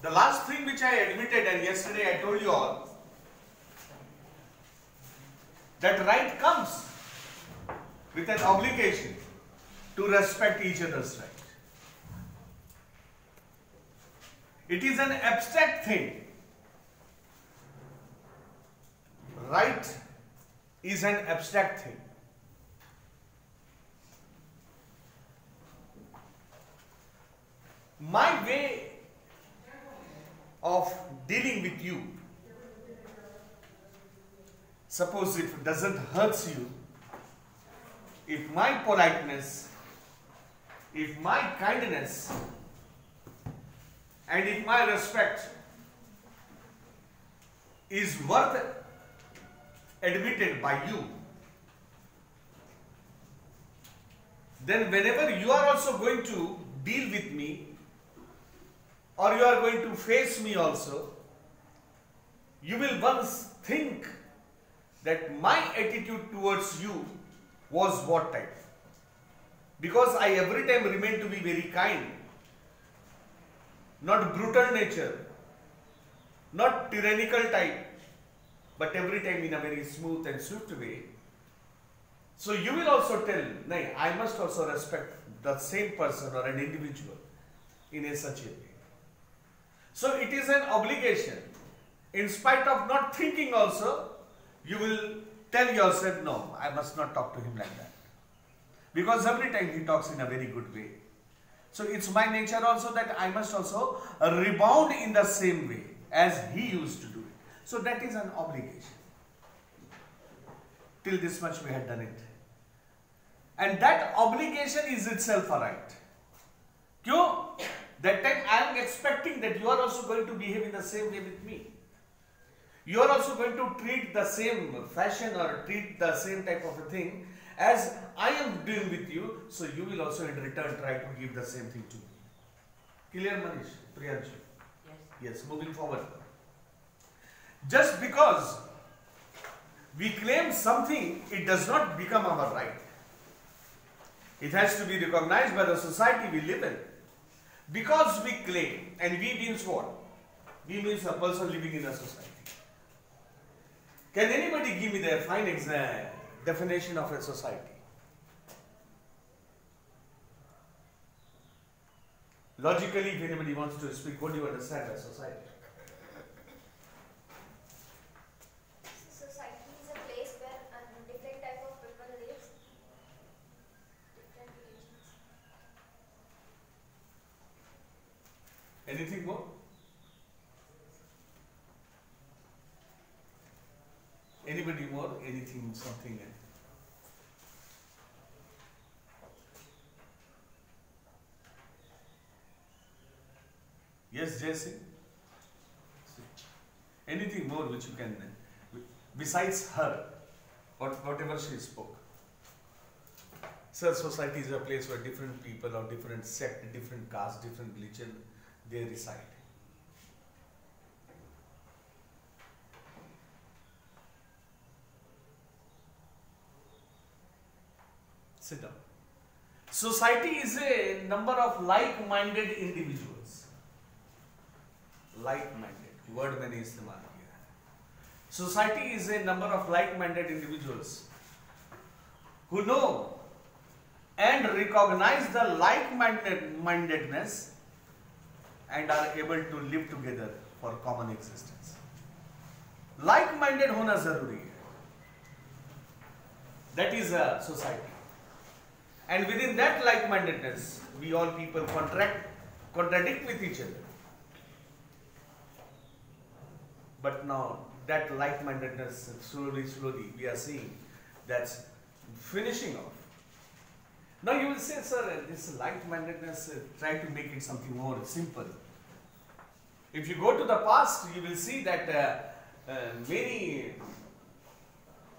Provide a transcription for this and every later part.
The last thing which I admitted, and yesterday I told you all, that right comes with an obligation to respect each other's right. It is an abstract thing. Right is an abstract thing. My way of dealing with you, suppose if it doesn't hurt you, if my politeness, if my kindness, and if my respect is worth admitted by you, then whenever you are also going to deal with me, or you are going to face me also, you will once think that my attitude towards you was what type. Because I every time remain to be very kind, not brutal nature, not tyrannical type, but every time in a very smooth and swift way. So you will also tell, nay, I must also respect the same person or an individual in a such a way. So it is an obligation. In spite of not thinking also, you will tell yourself, no, I must not talk to him like that. Because every time he talks in a very good way. So it's my nature also that I must also rebound in the same way as he used to do it. So that is an obligation. Till this much we had done it. And that obligation is itself a right. Kyun? That time I am expecting that you are also going to behave in the same way with me. You are also going to treat the same fashion or treat the same type of a thing as I am doing with you. So you will also in return try to give the same thing to me. Clear, Manish? Priyanshu? Yes, moving forward. Just because we claim something, it does not become our right. It has to be recognized by the society we live in. Because we claim, and we means what? We means a person living in a society. Can anybody give me the fine definition of a society? Logically, if anybody wants to speak, what do you understand by society? Society is a place where different type of people live, different religions. Anything more? Anybody more? Anything, something? Yes, Jesse? Anything more which you can, besides her, whatever she spoke? Sir, society is a place where different people of different sect, different caste, different religion, they reside. Sit down. Society is a number of like-minded individuals. Like-minded. Word मैंने इस्तेमाल किया है. Society is a number of like-minded individuals who know and recognize the like-mindedness and are able to live together for common existence. Like-minded होना जरूरी है. That is a society. And within that like-mindedness, we all people contradict with each other. But now that like-mindedness, slowly, we are seeing that's finishing off. Now you will say, sir, this like-mindedness, try to make it something more simple. If you go to the past, you will see that many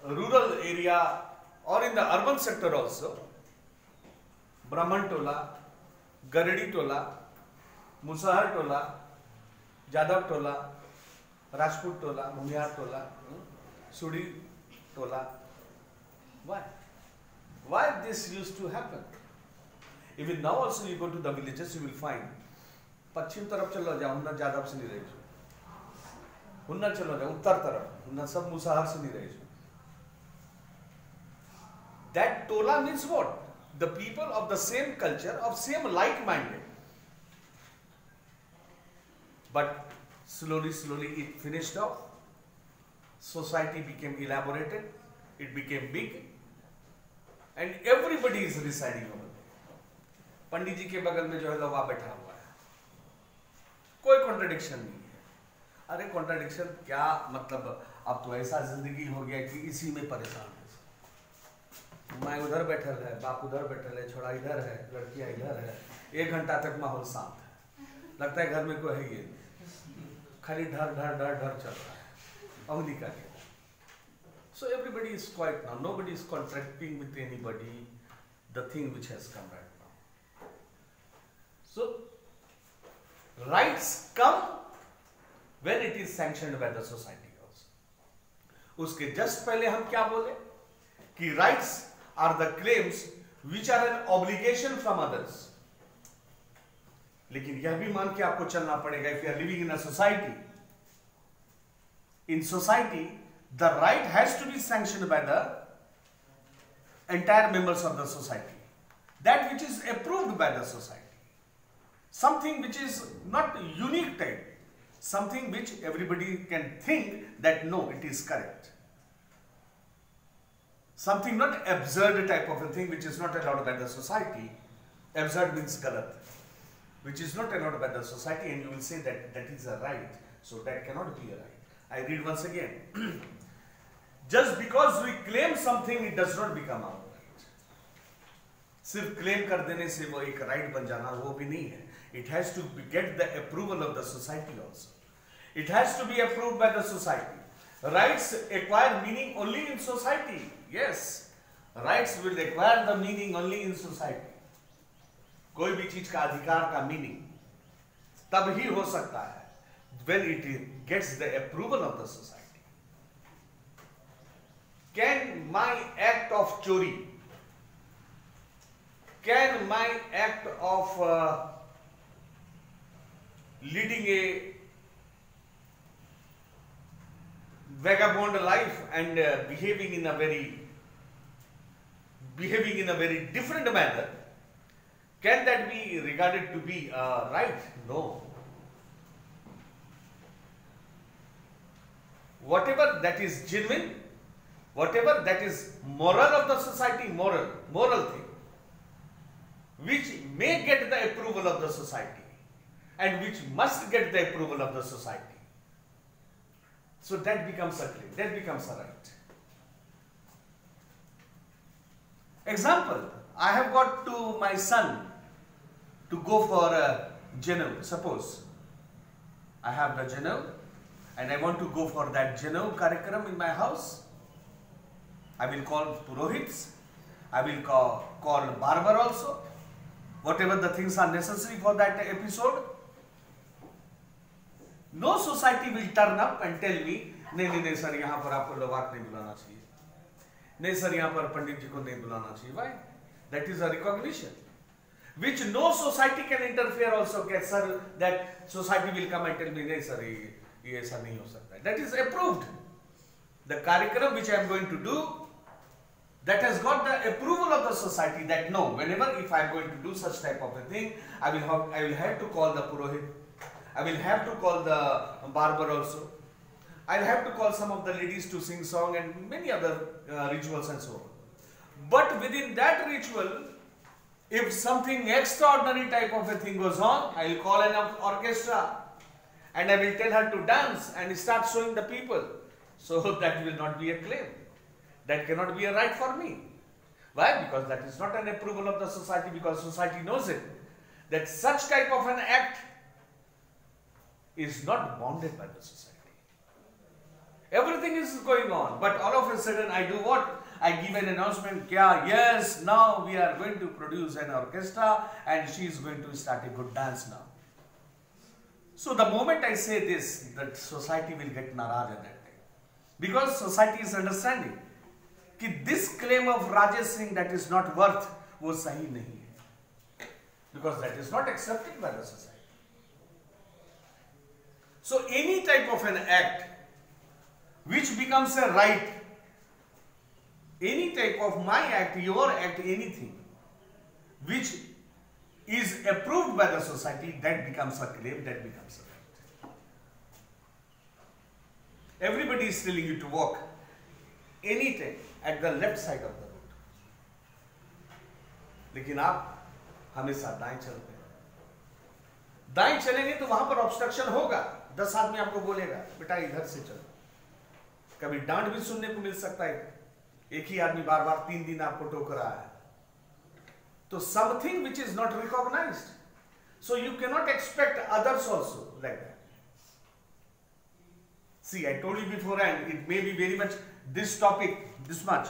rural area or in the urban sector also, Brahman Tola, Garadi Tola, Musahar Tola, Jadav Tola, Rajput Tola, Bhumihar Tola, Sudi Tola. Why? Why this used to happen? Even now also you go to the villages, you will find पश्चिम तरफ चलो जाओ, हुन्ना ज्यादा से नहीं रही छो, हुन्ना चलो जाओ उत्तर तरफ, हुन्ना सब मुसाहर से नहीं रही छो. That tola means what? The people of the same culture, of same like-minded. But slowly it finished off. Society became elaborated, it became big, and everybody is residing over there. पंडित जी के बगल में जो है लवा बैठा हुआ है, कोई कॉन्ट्रडिक्शन नहीं है. अरे कॉन्ट्रडिक्शन क्या मतलब, अब तो ऐसा जिंदगी हो गया कि इसी में परेशान है. माँ उधर बैठल है, बाप उधर बैठल है, छोड़ा इधर है, लड़कियां इधर है, 1 घंटा तक माहौल शांत है, लगता है घर में कोई है ही, खाली ढर ढर ढर ढर चल रहा है, अवधि का. So everybody is quiet now, nobody is contracting with anybody the thing which has come right now. So rights come when it is sanctioned by the society also. उसके just पहले हम क्या बोले कि rights are the claims which are an obligation from others. लेकिन यह भी मान के आपको चलना पड़ेगा, if you are living in a society, in society the right has to be sanctioned by the entire members of the society, that which is approved by the society, something which is not unique type, something which everybody can think that no, it is correct. Something not absurd type of a thing which is not allowed by the society. Absurd means galat, which is not allowed by the society, and you will say that that is a right. So that cannot be a right. I read once again. Just because we claim something, it does not become our right. सिर्फ claim कर देने से वो एक right बन जाना वो भी नहीं है. It has to get the approval of the society also. It has to be approved by the society. Rights acquire meaning only in society. Yes, rights will acquire the meaning only in society. कोई भी चीज का अधिकार का meaning तब ही हो सकता है when it gets the approval of the society. Can my act of chori, can my act of leading a vagabond life and behaving in a very different manner, can that be regarded to be right? No. Whatever that is genuine, whatever that is moral of the society, moral thing, which may get the approval of the society and which must get the approval of the society, so that becomes a claim, that becomes a right. Example, I have got to my son to go for a Janau. Suppose I have the Janau and I want to go for that Janau Karikram in my house. I will call Purohits, I will call barber also, whatever the things are necessary for that episode. No society will turn up and tell me, नहीं sir यहाँ पर आपको लवाक नहीं बुलाना चाहिए, नहीं sir यहाँ पर पंडित जी को नहीं बुलाना चाहिए. Why? That is a recognition which no society can interfere also. Okay, sir, that society will come and tell me, नहीं sir ये ऐसा नहीं हो सकता. That is approved. The Karikram which I am going to do, that has got the approval of the society, that no, whenever if I am going to do such type of a thing, I will have to call the Purohit, I will have to call the barber also, I will have to call some of the ladies to sing song and many other rituals and so on. But within that ritual, if something extraordinary type of a thing goes on, I will call an orchestra and I will tell her to dance and start showing the people. So that will not be a claim. That cannot be a right for me. Why? Because that is not an approval of the society, because society knows it, that such type of an act is not bounded by the society. Everything is going on, but all of a sudden I do what? I give an announcement, yes, now we are going to produce an orchestra and she is going to start a good dance now. So the moment I say this, that society will get naraj at that time. Because society is understanding that this claim of Rajesh Singh that is not worth, wo sahi nahi hai. Because that is not accepted by the society. So any type of an act which becomes a right, any type of my act, your act, anything which is approved by the society, that becomes a claim, that becomes a right. Everybody is telling you to walk anytime at the left side of the road, लेकिन आप हमेशा दाएं चलते हैं। दाएं चलेंगे तो वहां पर ऑब्स्ट्रक्शन होगा, 10 आदमी आपको बोलेगा बेटा इधर से चलो, कभी डांट भी सुनने को मिल सकता है, एक ही आदमी बार बार 3 दिन आपको टोक रहा है, तो something which is not recognised, so you can not expect others also like that. See, I told you beforehand, it may be very much this topic, this much.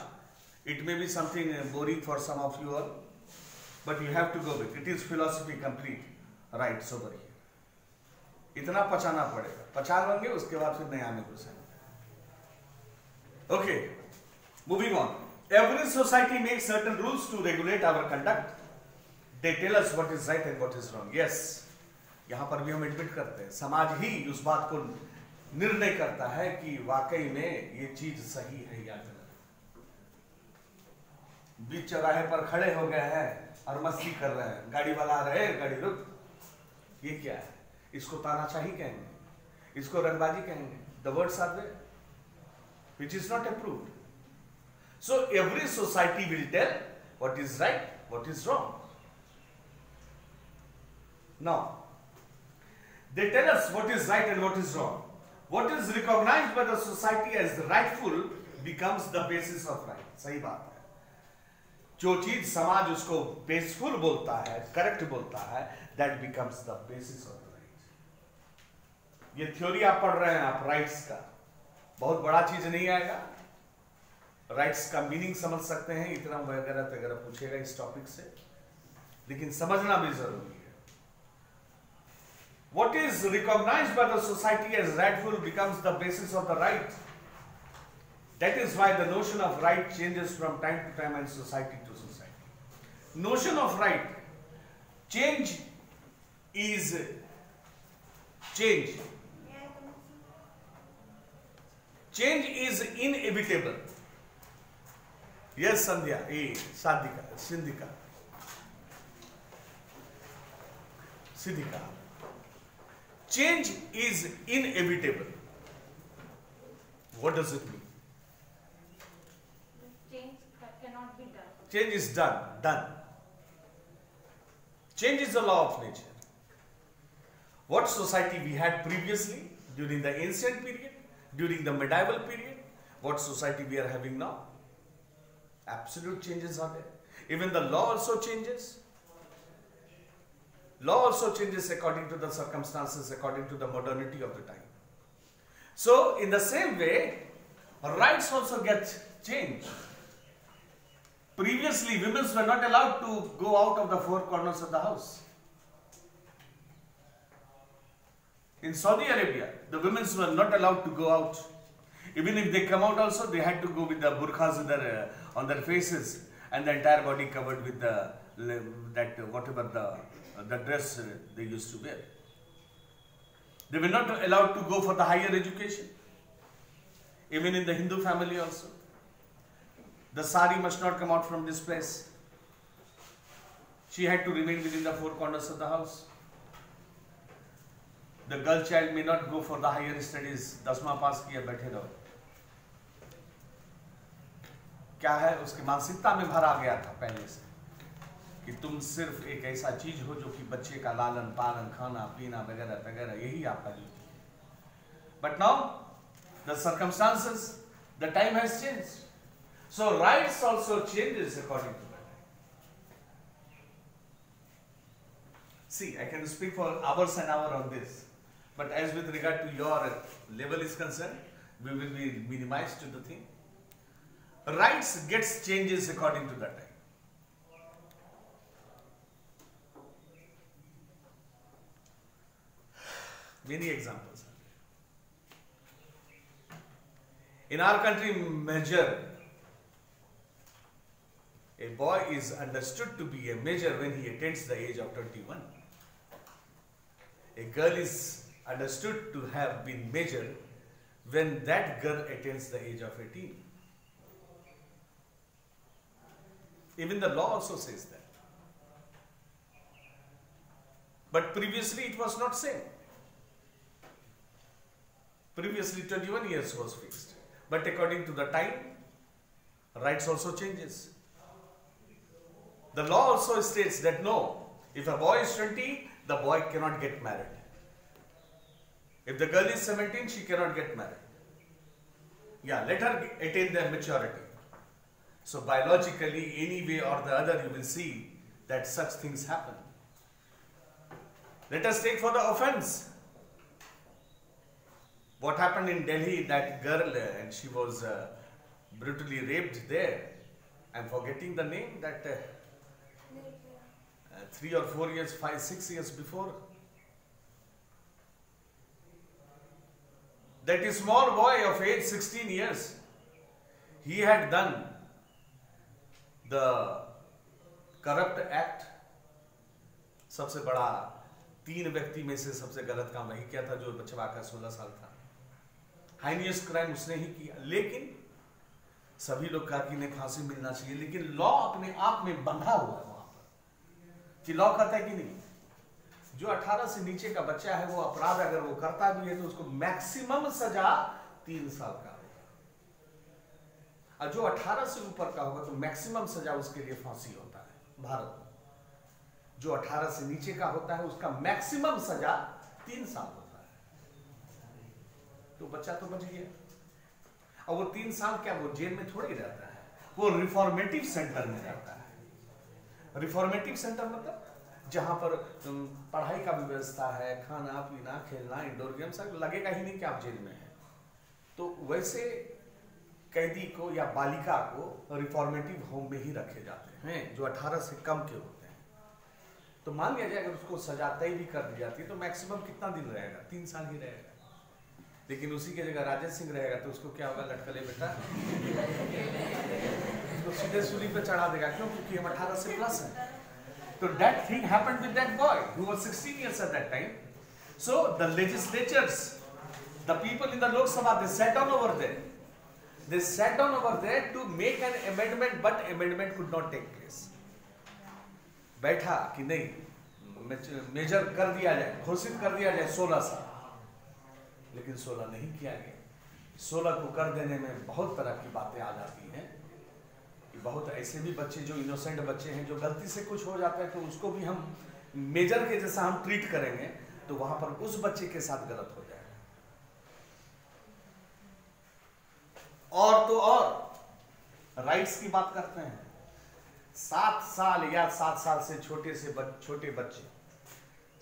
It may be something boring for some of you all, but you have to go with it. It is philosophy complete, right? Over here. इतना पचाना पड़ेगा, पचा लेंगे उसके बाद फिर नया में घुसेंगे। Okay, moving on. Every society makes certain rules to regulate our conduct. They tell us what is right and what is wrong. Yes, यहाँ पर भी हम एडमिट करते हैं, समाज ही उस बात को निर्णय करता है कि वाकई में ये चीज सही है या गलत। बीच चौराहे पर खड़े हो गए हैं और मस्ती कर रहे हैं, गाड़ी वाला आ रहे हैं, गाड़ी रुक, ये क्या है? इसको तानाशाही कहेंगे, इसको रंगबाजी कहेंगे। The words are there, which is not approved. So every society will tell what is right, what is wrong. Now, they tell us what is right and what is wrong. What is recognized by the society as rightful becomes the basis of right. सही बात है। जो चीज समाज उसको बेसफुल बोलता है, correct बोलता है, that becomes the basis of right. ये थ्योरी आप पढ़ रहे हैं आप राइट्स का, बहुत बड़ा चीज नहीं आएगा, राइट्स का मीनिंग समझ सकते हैं, इतना वगैरह वगैरह पूछेगा इस टॉपिक से, लेकिन समझना भी जरूरी है। What is recognized by the society as rightful becomes the basis of the right. That is why the notion of right changes from time to time and society to society. Notion of right, change is change. Change is inevitable. Yes, Sandhya, Sadhika, Sindhika, Siddhika. Change is inevitable. What does it mean? Change cannot be done. Change is done. Change is the law of nature. What society we had previously, during the ancient period, during the medieval period, what society we are having now? Absolute changes are there. Even the law also changes. Law also changes according to the circumstances, according to the modernity of the time. So, in the same way, rights also get changed. Previously, women were not allowed to go out of the four corners of the house. In Saudi Arabia, the women were not allowed to go out. Even if they come out also, they had to go with the burqas on their faces and the entire body covered with whatever the dress they used to wear. They were not allowed to go for the higher education. Even in the Hindu family also. The sari must not come out from this place. She had to remain within the four corners of the house. The girl child may not go for the higher studies. 10वां पास किया बैठे रहो। क्या है, उसकी मानसिकता में भरा गया था पहले से कि तुम सिर्फ एक ऐसा चीज हो जो कि बच्चे का लालन पालन, खाना पीना वगैरह वगैरह यही आपका ड्यूटी है। But now the circumstances, the time has changed. So rights also changes according to that. See, I can speak for hours and hours on this, but as with regard to your level is concerned, we will be minimized to the thing. Rights gets changes according to that time. Many examples. In our country, major, a boy is understood to be a major when he attains the age of 21. A girl is understood to have been measured when that girl attains the age of 18. Even the law also says that. But previously it was not same. Previously 21 years was fixed. But according to the time, rights also changes. The law also states that no, if a boy is 20, the boy cannot get married. If the girl is 17, she cannot get married. Yeah, let her attain their maturity. So biologically, any way or the other, you will see that such things happen. Let us take for the offense. What happened in Delhi, that girl, and she was brutally raped there. I'm forgetting the name, that 3 or 4 years, 5, 6 years before. That is small boy of age 16 years, he had done the corrupt act. सबसे बड़ा 3 व्यक्ति में से सबसे गलत काम वही किया था, जो बच्चा का 16 साल था। हाइनियस्ट क्राइम उसने ही किया, लेकिन सभी लोग कहा कि नहीं फांसी मिलना चाहिए, लेकिन लॉ अपने आप में बंधा हुआ है वहां पर कि लॉ कहता है कि नहीं, जो 18 से नीचे का बच्चा है वो अपराध अगर वो करता भी है तो उसको मैक्सिमम सजा 3 साल का होगा, और जो 18 से ऊपर का होगा तो मैक्सिमम सजा उसके लिए फांसी होता है भारत में। जो 18 से नीचे का होता है उसका मैक्सिमम सजा 3 साल होता है। तो बच्चा तो बच गया, और वो 3 साल क्या वो जेल में थोड़ी रहता है, वो रिफॉर्मेटिव सेंटर में रहता है। रिफॉर्मेटिव सेंटर मतलब जहां पर पढ़ाई का भी व्यवस्था है, खाना पीना खेलना इंडोर गेम सब लगेगा ही नहीं कि आप जेल में हैं। तो वैसे कैदी को या बालिका को रिफॉर्मेटिव होम में ही रखे जाते हैं जो 18 से कम के होते हैं। तो मान लिया जाए अगर उसको सजा तय भी कर दी जाती है तो मैक्सिमम कितना दिन रहेगा, 3 साल ही रहेगा। लेकिन उसी की जगह राजेश सिंह रहेगा तो उसको क्या होगा, लटकले बेटा उसको सीधे सूली पे चढ़ा देगा, क्यों? क्योंकि हम 18 से प्लस हैं। So that thing happened with that boy who was 16 years at that time. So the legislatures, the people in the Lok Sabha, they sat down over there. They sat down over there to make an amendment, but amendment could not take place. बैठा कि नहीं major कर दिया जाए, घोषित कर दिया जाए 16 साल, लेकिन 16 नहीं किया गया। 16 को कर देने में बहुत तरह की बातें आ जाती हैं। बहुत ऐसे भी बच्चे जो इनोसेंट बच्चे हैं, जो गलती से कुछ हो जाता है तो उसको भी हम मेजर के जैसा हम ट्रीट करेंगे, तो वहां पर उस बच्चे के साथ गलत हो जाएगा। और तो और राइट्स की बात करते हैं, 7 साल या 7 साल से छोटे बच्चे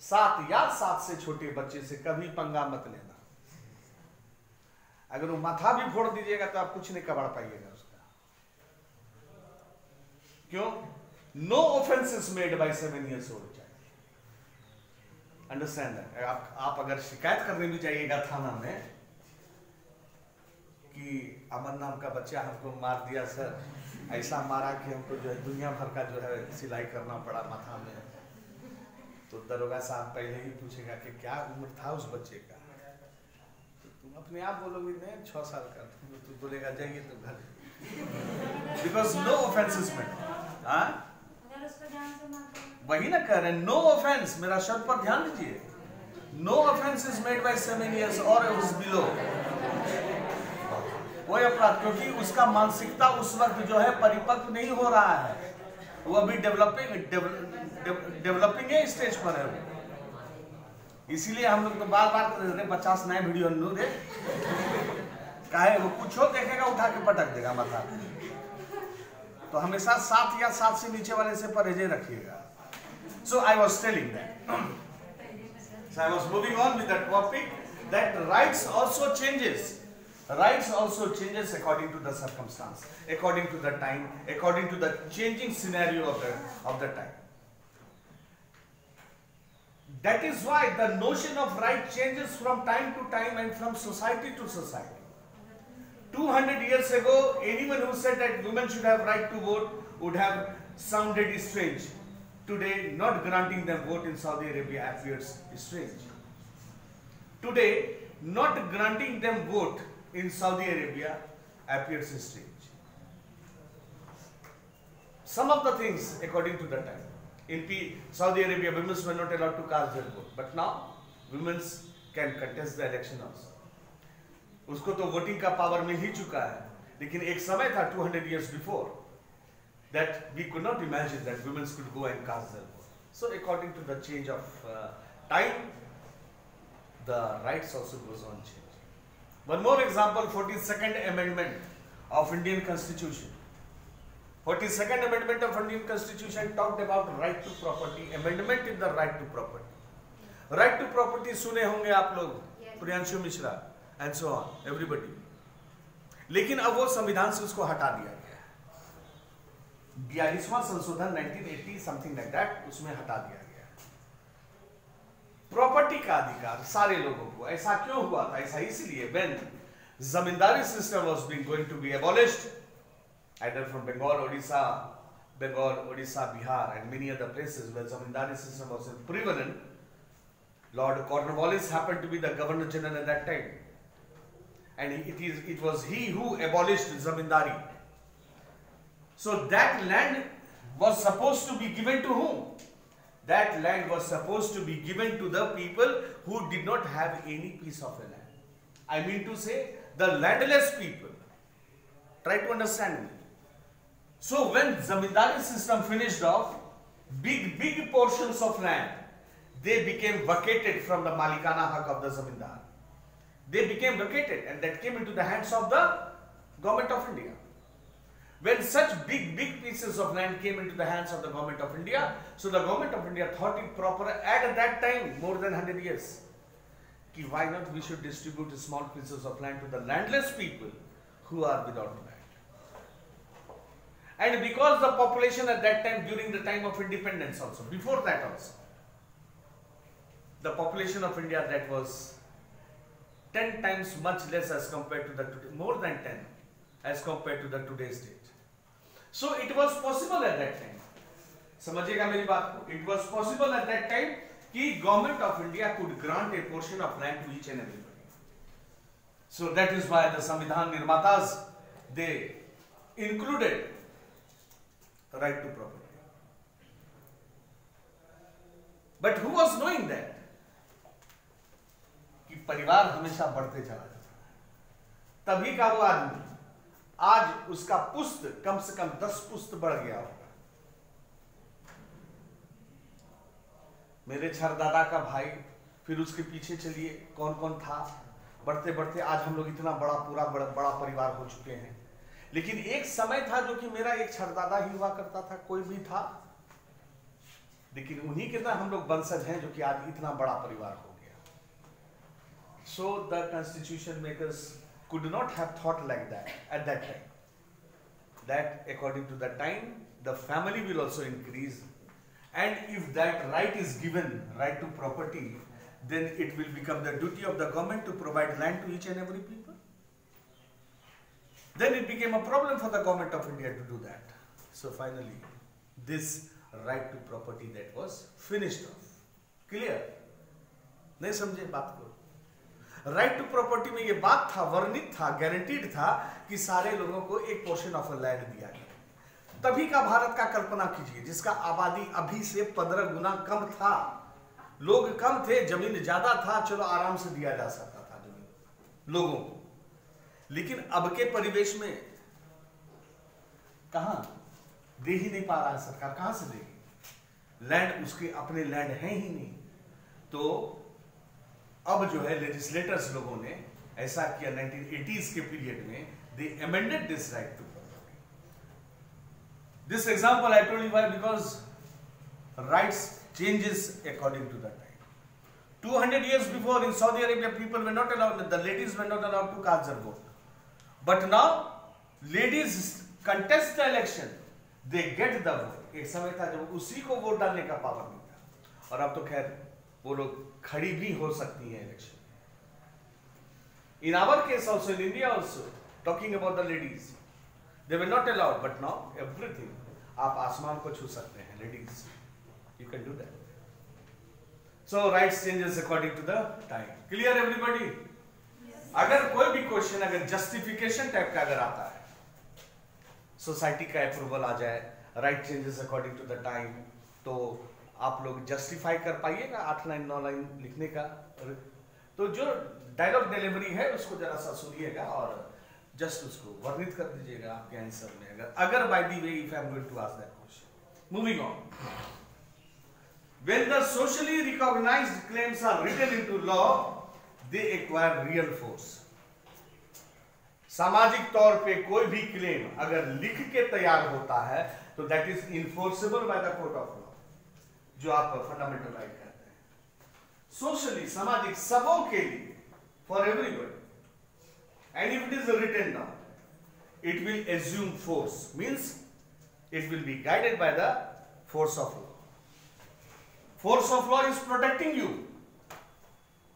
7 या 7 से छोटे बच्चे से कभी पंगा मत लेना। अगर वो माथा भी फोड़ दीजिएगा तो आप कुछ नहीं कबाड़ पाइएगा उसका। क्यों? No offence is made by 7 years old child. Understand that. आप अगर शिकायत करने भी जाइएगा थाना में कि अमन नाम का बच्चा हमको मार दिया सर, ऐसा मारा कि हमको जो है दुनिया भर का जो है सिलाई करना पड़ा माथा में, तो दरोगा साहब पहले ही पूछेगा कि क्या उम्र था उस बच्चे का, तो तुम अपने आप बोलोगे नहीं 6 साल का, तो बोलेगा जाइए तो घर, because no offence is made. वही ना कह रहे, नो ऑफेंस, मेरा शब्द पर ध्यान दीजिए, no offence is made by 7 years और बिलो, कोई अपराध, क्योंकि उसका मानसिकता उस वक्त जो है परिपक्व नहीं हो रहा है, वो अभी डेवलपिंग है स्टेज पर है। इसीलिए हम लोग तो बार बार 50 नए वीडियो दे काहे, वो कुछ हो देखेगा उठा के पटक देगा माथा। तो हमेशा 7 या 7 से नीचे वाले से परहेज रखिएगा। So I was telling that. So I was moving on with the topic that rights also changes. Rights also changes according to the circumstance, according to the time, according to the changing scenario of the time. That is why the notion of right changes from time to time and from society to society. 200 years ago, anyone who said that women should have right to vote would have sounded strange. Today, not granting them vote in Saudi Arabia appears strange. today not granting them vote in Saudi Arabia appears strange. Some of the things according to the time. In Saudi Arabia, women were not allowed to cast their vote, but now women can contest the election also. उसको तो voting का power मिल ही चुका है, लेकिन एक समय था 200 years before that we could not imagine that women could go and cast their vote. So according to the change of time, the rights also goes on changing. One more example, 42nd Amendment of Indian Constitution. 42nd Amendment of Indian Constitution talked about right to property, amendment in the right to property. Right to property सुने होंगे आप लोग, Priyanshu Mishra and so on, everybody. लेकिन अब वो संविधान से उसको हटा दिया गया है। 42वां संशोधन 1980 something like that, उसमें हटा दिया गया। प्रॉपर्टी का अधिकार सारे लोगों को, ऐसा क्यों हुआ था? ऐसा इसलिए when zamindari system was going to be abolished, either from Bengal, Odisha, Bihar, and many other places where zamindari system was prevalent. Lord Cornwallis happened to be the Governor General at that time, and it was he who abolished zamindari. So that land was supposed to be given to whom? That land was supposed to be given to the people who did not have any piece of land. I mean to say, the landless people. Try to understand me. So when zamindari system finished off, big portions of land, they became vacated from the malikana haq of the zamindar. They became vacated, and that came into the hands of the government of India. When such big pieces of land came into the hands of the government of India, so the government of India thought it proper at that time, more than 100 years, ki why not we should distribute small pieces of land to the landless people who are without land. And because the population at that time, during the time of independence also, before that also, the population of India that was 10 times much less as compared to the today, more than 10 as compared to the today's date. So it was possible at that time. समझिएगा मेरी बात को. It was possible at that time कि government of India could grant a portion of land to each and everybody. So that is why the Samvidhan Nirmatas, they included right to property. But who was knowing that? कि परिवार हमेशा बढ़ते चला जाता है. तभी का वो आदमी आज उसका पुस्त कम से कम 10 पुस्त बढ़ गया होगा. मेरे छरदादा का भाई, फिर उसके पीछे चलिए कौन कौन था. बढ़ते बढ़ते आज हम लोग इतना बड़ा बड़ा परिवार हो चुके हैं. लेकिन एक समय था जो कि मेरा एक छरदादा ही हुआ करता था, कोई भी था, लेकिन उन्हीं के ना हम लोग वंशज हैं जो कि आज इतना बड़ा परिवार हो गया. So the constitution makers could not have thought like that at that time. That according to the time, the family will also increase, and if that right is given, right to property, then it will become the duty of the government to provide land to each and every people. Then it became a problem for the government of India to do that. So finally, this right to property that was finished off. Clear? नहीं समझे बात को? Right to property में ये बात था, वर्णित था, गारंटीड था कि सारे लोगों को एक पोर्शन ऑफ लैंड दिया गया. तभी का भारत का कल्पना कीजिए, जिसका आबादी अभी से 15 गुना कम था. लोग कम थे, जमीन ज्यादा था, चलो आराम से दिया जा सकता था जमीन लोगों को. लेकिन अब के परिवेश में कहां दे ही नहीं पा रहा है सरकार. कहां से देगी? लैंड उसके अपने लैंड है ही नहीं. तो अब जो है लेजिस्लेटर्स लोगों ने ऐसा किया 1980s के पीरियड में, they amended this right to property. This example I told you why, because rights changes according to the time. 200 years before in Saudi Arabia, people were not allowed, the ladies were not allowed to cast their vote. But now ladies contest the election, they get the vote. एक समय था जब उसी को vote डालने का power नहीं था, और अब तो खैर वो लोग खड़ी भी हो सकती हैं election. In our case also, in India also, talking about the ladies, they were not allowed, but now everything, आप आसमान को छू सकते हैं ladies, you can do that. So rights changes according to the time. Clear everybody? अगर कोई भी question अगर जस्टिफिकेशन टाइप का अगर आता है, सोसाइटी का अप्रूवल आ जाए, right changes according to the time, तो आप लोग जस्टिफाई कर पाइएगा 8 लाइन 9 लाइन लिखने का। तो जो डायलॉग डिलीवरी है उसको जरा सा सुनिएगा और जस्ट उसको वर्णित कर दीजिएगा आपके आंसर में, अगर by the way if I am going to ask that question. Moving on, when the socially recognized claims are written into law, they acquire real force. सामाजिक तौर पे कोई भी क्लेम अगर लिख के तैयार होता है तो that is enforceable by the court of law, जो आप फंडामेंटल राइट कहते हैं। सोशली, सामाजिक, सबों के लिए, for everybody, and if it is written down, it will assume force, means it will be guided by the force of law. Force of law is protecting you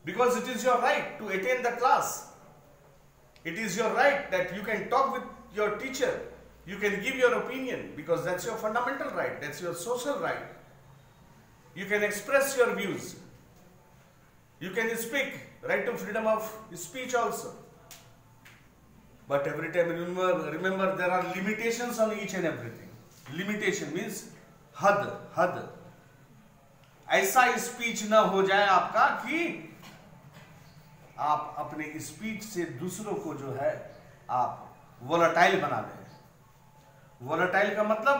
because it is your right to attend the class. It is your right that you can talk with your teacher. You can give your opinion because that's your fundamental right. That's your social right. You can express your views. You can speak. Right to freedom of speech also. But every time remember there are limitations on each and everything. Limitation means had. ऐसा speech ना हो जाए आपका कि आप अपने speech से दूसरों को जो है आप वोलेटाइल बना दें। वोलेटाइल का मतलब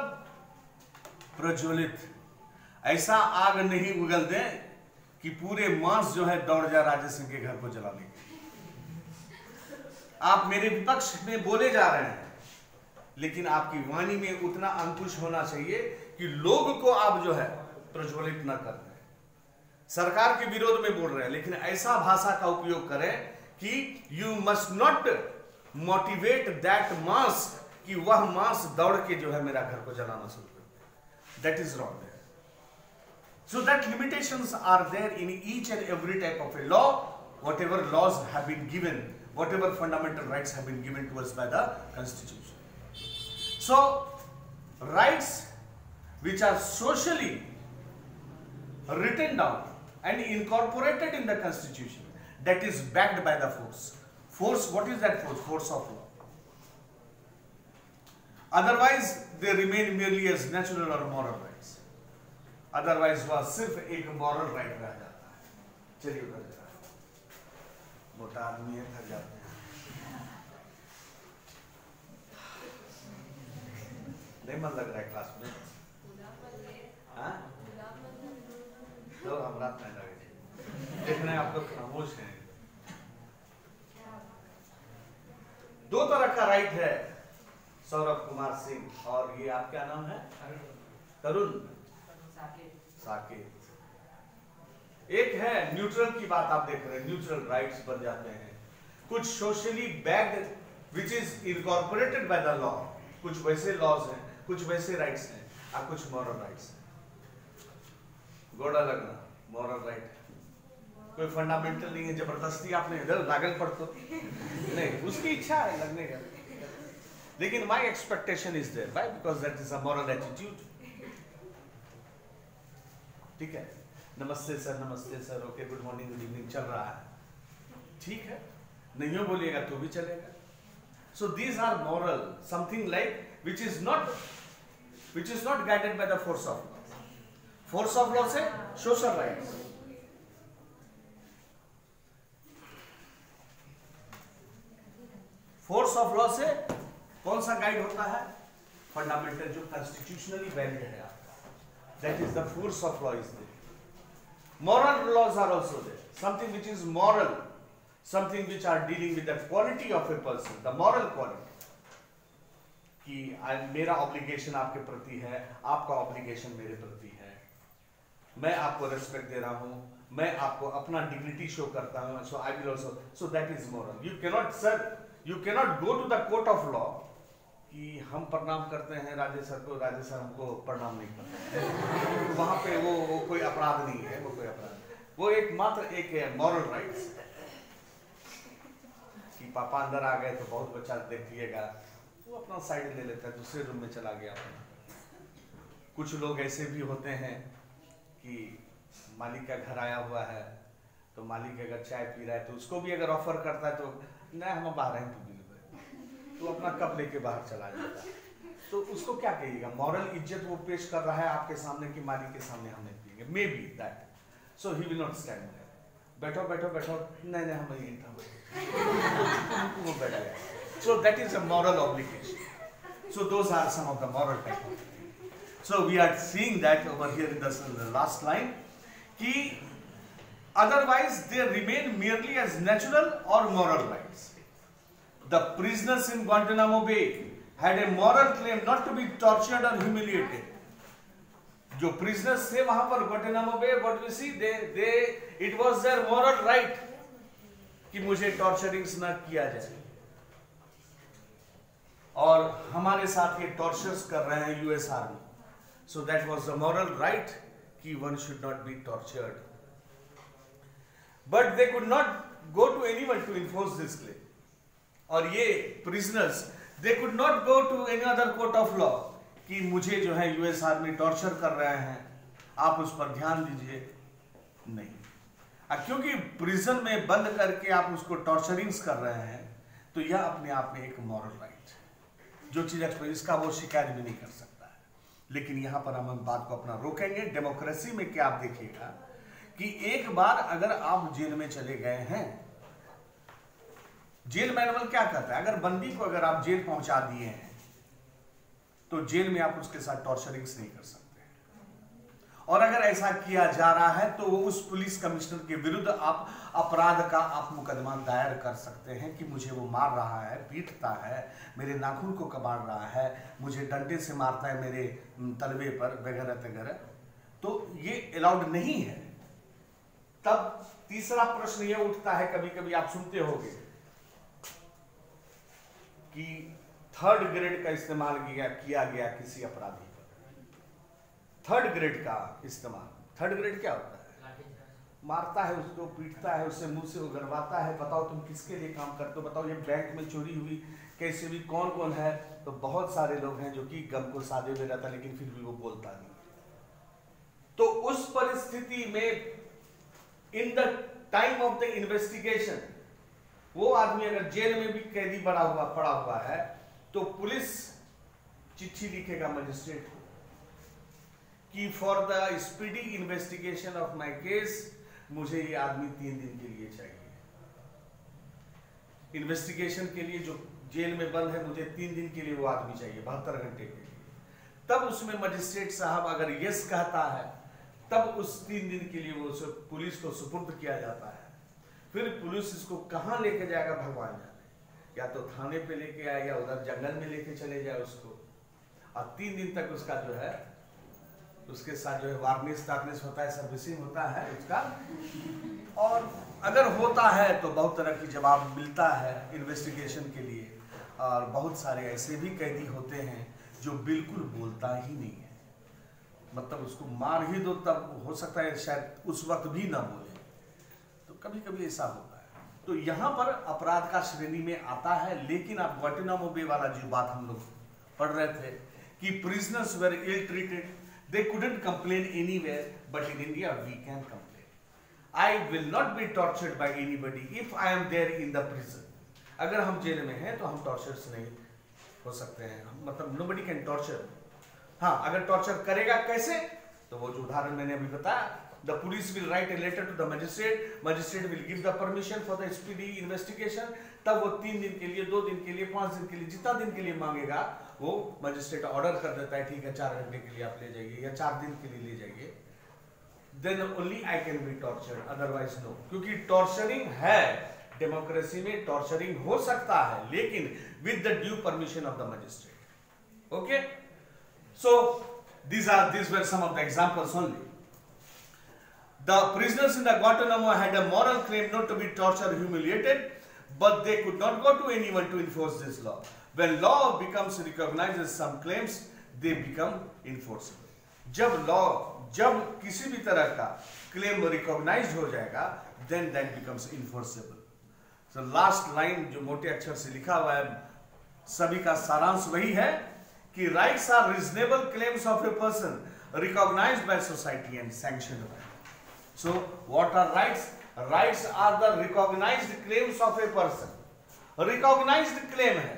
प्रज्वलित, ऐसा आग नहीं उगल दें कि पूरे मास जो है दौड़ जाए राजे सिंह के घर को जलाने के। आप मेरे विपक्ष में बोले जा रहे हैं, लेकिन आपकी वाणी में उतना अंकुश होना चाहिए कि लोग को आप जो है प्रज्वलित न कर दें। सरकार के विरोध में बोल रहे हैं, लेकिन ऐसा भाषा का उपयोग करें कि you must not motivate that mass, कि वह मास दौड़ के जो है मेरा घर को जलाना शुरू कर दे। That is wrong. So that limitations are there in each and every type of a law, whatever laws have been given, whatever fundamental rights have been given to us by the constitution. So rights which are socially written down and incorporated in the constitution, that is backed by the force. What is that force? Force of law. Otherwise they remain merely as natural or moral rights. Otherwise वह सिर्फ एक moral right रह जाता है। चलिए उधर जरा, मोटा आदमी है, थक जाते हैं, नहीं मन लग रहा है क्लास में, हाँ? तो हम रात में लगे देख रहे हैं आप लोग खामोश हैं। दो तरह का राइट है सौरभ कुमार सिंह, और ये आप क्या नाम है? तरुण साकेत। एक है न्यूट्रल की बात आप देख रहे हैं, न्यूट्रल राइट्स बन जाते हैं। कुछ socially backed which is incorporated by the law, कुछ वैसे लॉज हैं, कुछ वैसे राइट्स हैं, और कुछ मॉरल राइट्स हैं। घोड़ा लगना मॉरल राइट, कोई फंडामेंटल नहीं है, जबरदस्ती आपने इधर लागल पड़तो नहीं, उसकी इच्छा है लगने का, लेकिन my expectation is there, why? Because that is a moral attitude. ठीक है, नमस्ते sir, okay, good morning, good evening चल रहा है, ठीक है, नहीं बोलिएगा तो भी चलेगा। So these are moral, something like which is not guided by the force of law. Force of law से social rights, force of law से कौन सा गाइड होता है? फंडामेंटल जो कॉन्स्टिट्यूशनली वैलिड है आपका, that is the force of law is there. Moral laws are also there, something which is moral, something which are dealing with the quality of a person, the moral quality, कि मेरा obligation आपके प्रति है, आपका obligation मेरे प्रति है, मैं आपको रिस्पेक्ट दे रहा हूं, मैं आपको अपना डिग्निटी शो करता हूं, so I will also, so that is moral. You cannot sir, you cannot go to the court of law कि हम प्रणाम करते हैं राजे सर को, राजे सर हमको प्रणाम नहीं करते, वहां पे वो कोई अपराध नहीं है, वो कोई अपराध, वो एक मात्र एक है मॉरल राइट्स, कि पापा अंदर आ गए तो बहुत बच्चा देखिएगा, वो अपना साइड ले लेता है, दूसरे रूम में चला गया। कुछ लोग ऐसे भी होते हैं कि मालिक का घर आया हुआ है, तो मालिक अगर चाय पी रहा है तो उसको भी अगर ऑफर करता है तो नहीं हम बाहर हैं तू बिल, तो अपना कप लेके बाहर चला जाता है, तो उसको क्या कहिएगा? मॉरल इज्जत वो पेश कर रहा है आपके सामने कि मालिक के सामने हम नहीं पिएंगे, maybe that, so he will not stand there. बैठो बैठो बैठो, नहीं नहीं हम यहीं था, वो बैठ गया। So that is a moral obligation. So those are some of the moral type of thing. So we are seeing that over here in the last line कि otherwise they remain merely as natural or moral rights. The prisoners in Guantanamo Bay had a moral claim not to be tortured or humiliated. जो prisoners थे वहां पर Guantanamo Bay, what we see, it was their moral right कि मुझे torturings ना किया जाए, और हमारे साथ ये tortures कर रहे हैं US Army. So that was the moral right कि one should not be tortured. But they could not go to anyone to enforce this claim. और ये prisoners, they could not go to any other court of law कि मुझे जो है US army torture कर रहे हैं, आप उस पर ध्यान दीजिए, नहीं। क्योंकि प्रिजन में बंद करके आप उसको टॉर्चरिंग्स कर रहे हैं, तो यह अपने आप में एक मॉरल राइट है, जो चीज इसका वो शिकायत भी नहीं कर सकता है। लेकिन यहाँ पर हम बात को अपना रोकेंगे। डेमोक्रेसी में क्या आप देखिएगा कि एक बार अगर आप जेल में चले गए हैं, जेल मैनुअल क्या कहता है, अगर बंदी को अगर आप जेल पहुंचा दिए हैं तो जेल में आप उसके साथ टॉर्चरिंग्स नहीं कर सकते, और अगर ऐसा किया जा रहा है तो वो उस पुलिस कमिश्नर के विरुद्ध आप अपराध का आप मुकदमा दायर कर सकते हैं कि मुझे वो मार रहा है, पीटता है, मेरे नाखून को कबाड़ रहा है, मुझे डंडे से मारता है मेरे तलवे पर वगैरह वगैरह, तो ये अलाउड नहीं है। तब तीसरा प्रश्न यह उठता है, कभी कभी आप सुनते होंगे कि थर्ड ग्रेड का इस्तेमाल किया गया किसी अपराधी पर। थर्ड ग्रेड का इस्तेमाल, थर्ड ग्रेड क्या होता है? मारता है उसको, पीटता है, उससे मुंह से उगरवाता है, बताओ तुम किसके लिए काम करते हो, बताओ ये बैंक में चोरी हुई कैसे हुई, कौन कौन है? तो बहुत सारे लोग हैं जो कि गम को साधे हुए रहता लेकिन फिर भी वो बोलता नहीं। तो उस परिस्थिति में in the time of the investigation, वो आदमी अगर जेल में भी कैदी पड़ा हुआ है, तो पुलिस चिट्ठी लिखेगा मजिस्ट्रेट को कि for the speedy investigation of my case मुझे ये आदमी 3 दिन के लिए चाहिए। इन्वेस्टिगेशन के लिए जो जेल में बंद है, मुझे 3 दिन के लिए वो आदमी चाहिए, 72 घंटे के लिए। तब उसमें मजिस्ट्रेट साहब अगर यस कहता है, तब उस 3 दिन के लिए वो पुलिस को सुपुर्द किया जाता है। फिर पुलिस इसको कहाँ लेके जाएगा भगवान जाने, या तो थाने पे लेके आए या उधर जंगल में लेके चले जाए उसको, और 3 दिन तक उसका जो है उसके साथ जो है वार्निश तार्निश होता है, सर्विसिंग होता है उसका, और अगर होता है तो बहुत तरह की जवाब मिलता है इन्वेस्टिगेशन के लिए। और बहुत सारे ऐसे भी कैदी होते हैं जो बिल्कुल बोलता ही नहीं है, मतलब उसको मार ही दो तब हो सकता है शायद उस वक्त भी ना बोले, तो कभी कभी ऐसा होता है। तो यहाँ पर अपराध का श्रेणी में आता है। लेकिन आप ग्वांटानामो बे वाला जो बात हम लोग पढ़ रहे थे कि prisoners were ill treated, they couldn't complain anywhere, but in India we can complain. I will not be tortured by anybody if I am there in the prison. अगर हम जेल में हैं तो हम टॉर्चर्स नहीं हो सकते हैं, मतलब नोबडी कैन टॉर्चर। हाँ, अगर टॉर्चर करेगा कैसे, तो वो जो उदाहरण मैंने अभी बताया, the police will write a letter to the magistrate, magistrate will give the permission for the speedy investigation. तब वो 3 दिन के लिए, 2 दिन के लिए, 5 दिन के लिए, जितना दिन के लिए मांगेगा वो मजिस्ट्रेट ऑर्डर कर देता है, ठीक है 4 घंटे के लिए आप ले जाइए या 4 दिन के लिए ले जाइए, then only I can be tortured, otherwise no. क्योंकि टॉर्चरिंग है, डेमोक्रेसी में टॉर्चरिंग हो सकता है, लेकिन with the due permission of the magistrate. Okay, so these were some of the examples only. The prisoners in the Guantanamo had a moral claim not to be tortured, humiliated, but they could not go to anyone to enforce this law. When law becomes recognized as some claims, they become enforceable. जब किसी भी तरह का claim recognised हो जाएगा, then that becomes enforceable. So last line जो मोटे अक्षर से लिखा हुआ है, सभी का सारांश वही है कि rights are reasonable claims of a person recognised by society and sanctioned by. So what are rights? Rights are the recognized claims of a person. Recognized claim है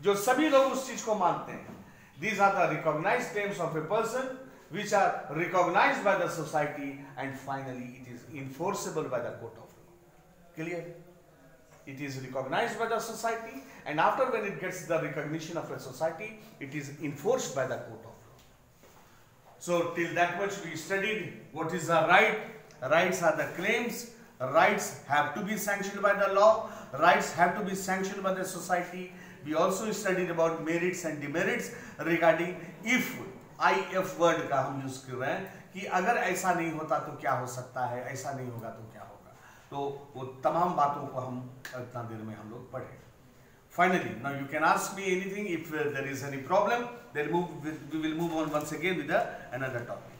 जो सभी लोग उस चीज को मानते हैं. These are the recognized claims of a person which are recognized by the society, and finally it is enforceable by the court of law. Clear? It is recognized by the society, and after when it gets the recognition of a society, it is enforced by the court of law. So till that much we studied what is the right. Rights are the claims. Rights have to be sanctioned by the law. Rights have to be sanctioned by the society. We also studied about merits and demerits regarding if. IF word का हम use कर रहे हैं कि अगर ऐसा नहीं होता तो क्या हो सकता है, ऐसा नहीं होगा तो क्या होगा. तो वो तमाम बातों को हम इतना देर में हम लोग पढ़े. Finally, now you can ask me anything if there is any problem. Then we will move on once again with another topic.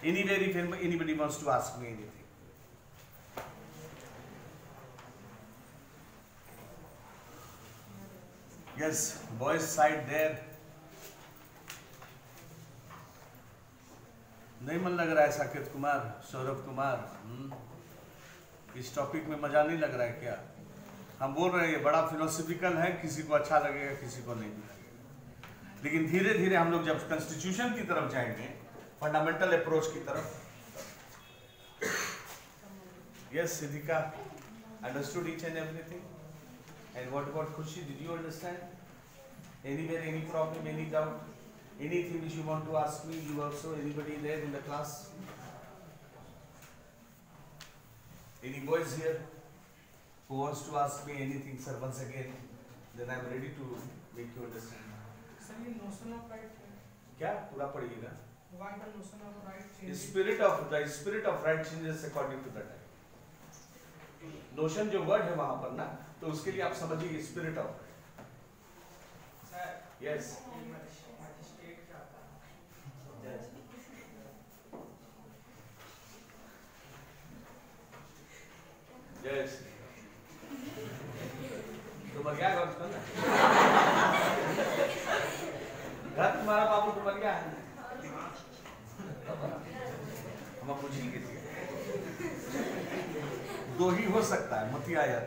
Anywhere, if anybody wants to ask me anything. Yes, boys side there. नहीं मन लग रहा है साकेत कुमार, सौरभ कुमार, इस topic में मजा नहीं लग रहा है क्या? हम बोल रहे हैं ये बड़ा फिलोसफिकल है, किसी को अच्छा लगेगा किसी को नहीं लगेगा, लेकिन धीरे धीरे हम लोग जब कॉन्स्टिट्यूशन की तरफ जाएंगे, फंडामेंटल अप्रोच की तरफ. Yes Siddhika, understood each and everything. And what about Khushi, did you understand? Anywhere, any problem, any doubt, anything which you want to ask me? You also, anybody there in the class? Any boys here who wants to ask me anything, sir? Once again, then I am ready to make you understand. Sir, ये notion of right क्या पूरा पढ़िएगा? why the notion of right The changes? spirit of right changes according to the time. Notion जो word है वहाँ पर ना, तो उसके लिए आप समझिए spirit of. Sir, Yes. magistrate क्या होता है? Yes. तो मर गया घर ना? घर तुम्हारा बाबू तो मर गया है. हम पूछ ही किसी दो ही हो सकता है, मत आया.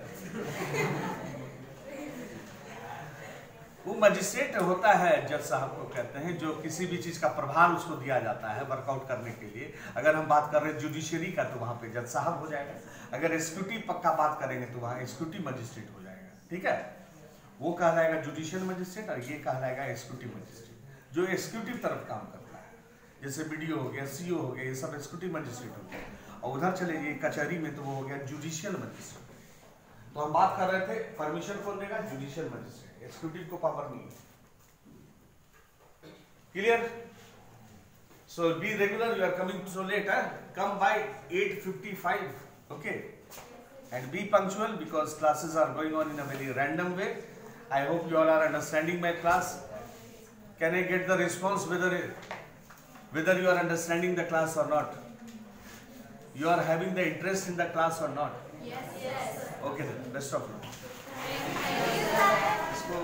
वो मजिस्ट्रेट होता है, जज साहब को कहते हैं, जो किसी भी चीज का प्रभार उसको दिया जाता है वर्कआउट करने के लिए. अगर हम बात कर रहे हैं जुडिशियरी का तो वहां पे जज साहब हो जाएगा. अगर एग्जीक्यूटिव पक्का बात करेंगे तो वहां एग्जीक्यूटिव मजिस्ट्रेट हो जाएगा. ठीक है, वो कहलाएगा जुडिशियल मजिस्ट्रेट और ये कहलाएगा एग्जीक्यूटिव मजिस्ट्रेट जो एग्जीक्यूटिव तरफ काम करता है. जैसे बीडीओ हो गया, सीओ हो गया, ये सब एग्जीक्यूटिव मजिस्ट्रेट हो गया. और उधर चले जाइए कचहरी में तो वो हो गया जुडिशियल मजिस्ट्रेट. तो हम बात कर रहे थे परमिशन कौन देगा? Judicial magistrate. एग्जीक्यूटिव को पावर नहीं है. Clear? So be regular. You are coming so late. Come by 8:55. okay, and be punctual because classes are going on in a very random way. I hope you all are understanding my class. Can I get the response whether you are understanding the class or not? You are having the interest in the class or not? Yes. Okay then, best of luck. Thank you, sir. इसको